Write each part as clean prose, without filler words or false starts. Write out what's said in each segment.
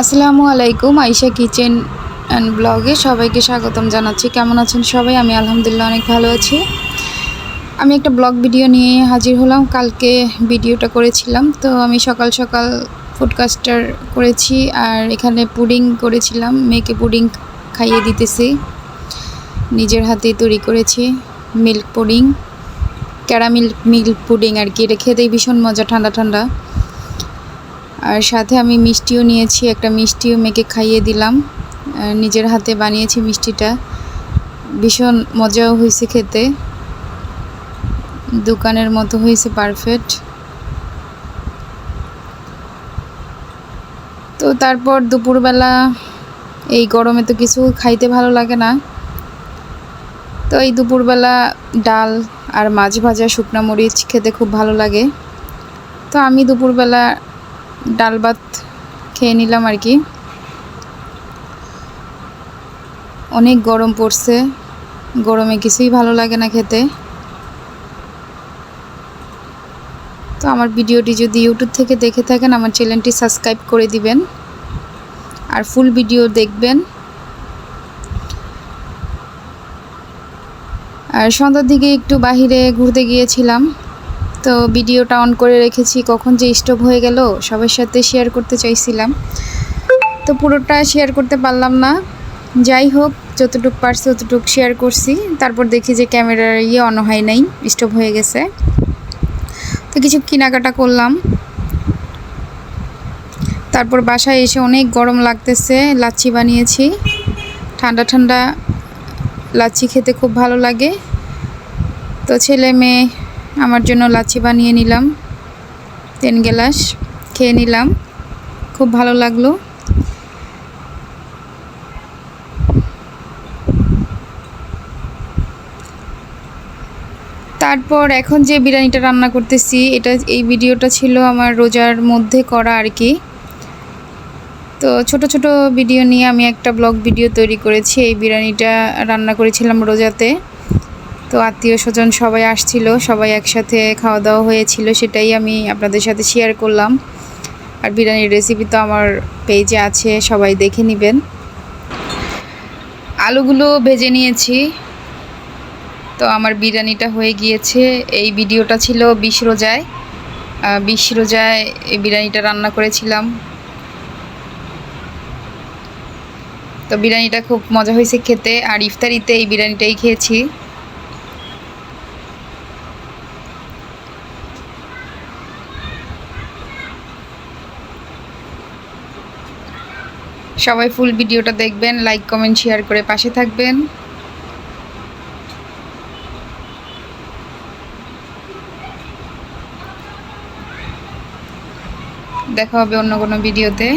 আসসালামু আলাইকুম। Ayesha kitchen and ব্লগে সবাইকে স্বাগতম জানাচ্ছি। কেমন আছেন সবাই? আমি আলহামদুলিল্লাহ অনেক ভালো আছি। আমি একটা ব্লগ ভিডিও নিয়ে হাজির হলাম। কালকে ভিডিওটা করেছিলাম, তো আমি সকাল সকাল ফুডকাস্টার করেছি আর এখানে পুডিং করেছিলাম। মেয়েকে পুডিং খাইয়ে দিতেছি, নিজের হাতেই তৈরি করেছি। Milk pudding, caramel milk pudding আর কি। এটা খেতেই ভীষণ মজা, ঠান্ডা ঠান্ডা। আর সাথে আমি মিষ্টিও নিয়েছি, একটা মিষ্টিও মেয়েকে খাইয়ে দিলাম। নিজের হাতে বানিয়েছি মিষ্টিটা, ভীষণ মজাও হয়েছে খেতে, দোকানের মতো হয়েছে, পারফেক্ট। তো তারপর দুপুরবেলা এই গরমে তো কিছু খাইতে ভালো লাগে না, তো এই দুপুরবেলা ডাল আর মাছ ভাজা, শুকনো মরিচ খেতে খুব ভালো লাগে। তো আমি দুপুরবেলা ডাল ভাত খেয়ে নিলাম আর কি। অনেক গরম পড়ছে, গরমে কিছুই ভালো লাগে না খেতে। তো আমার ভিডিওটি যদি ইউটিউব থেকে দেখে থাকেন, আমার চ্যানেলটি সাবস্ক্রাইব করে দিবেন আর ফুল ভিডিও দেখবেন। আর সন্ধ্যার দিকে একটু বাহিরে ঘুরতে গিয়েছিলাম, তো ভিডিওটা অন করে রেখেছি। কখন যে স্টপ হয়ে গেল, সবার সাথে শেয়ার করতে চাইছিলাম, তো পুরোটা শেয়ার করতে পারলাম না। যাই হোক, যতটুকু পারছি ততটুকু শেয়ার করছি। তারপর দেখি যে ক্যামেরার অন হয় নাই, স্টপ হয়ে গেছে। তো কিছু কেনাকাটা করলাম। তারপর বাসায় এসে অনেক গরম লাগতেছে, লাচ্ছি বানিয়েছি। ঠান্ডা ঠান্ডা লাচ্ছি খেতে খুব ভালো লাগে। তো ছেলে মেয়ে আমার জন্য লাচ্ছি বানিয়ে নিলাম, 3 গ্লাস খেয়ে নিলাম, খুব ভালো লাগলো। তারপর এখন যে বিরিয়ানিটা রান্না করতেছি, এই ভিডিওটা ছিল আমার রোজার মধ্যে করা আর কি। তো ছোট ছোট ভিডিও নিয়ে আমি একটা ব্লগ ভিডিও তৈরি করেছি। এই বিরিয়ানিটা রান্না করেছিলাম রোজাতে, তো আত্মীয় স্বজন সবাই আসছিল, সবাই একসাথে খাওয়া দাওয়া হয়েছিল, সেটাই আমি আপনাদের সাথে শেয়ার করলাম। আর বিরিয়ানির রেসিপি তো আমার পেজে আছে, সবাই দেখে নেবেন। আলুগুলো ভেজে নিয়েছি, তো আমার বিরিয়ানিটা হয়ে গিয়েছে। এই ভিডিওটা ছিল 20 রোজায়। 20 রোজায় এই বিরিয়ানিটা রান্না করেছিলাম। তো বিরিয়ানিটা খুব মজা হয়েছে খেতে, আর ইফতারিতে এই বিরিয়ানিটাই খেয়েছি। সবাই ফুল ভিডিওটা দেখবেন, লাইক কমেন্ট শেয়ার করে পাশে থাকবেন। দেখা হবে অন্য কোনো ভিডিওতে।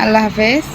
আল্লাহ হাফেজ।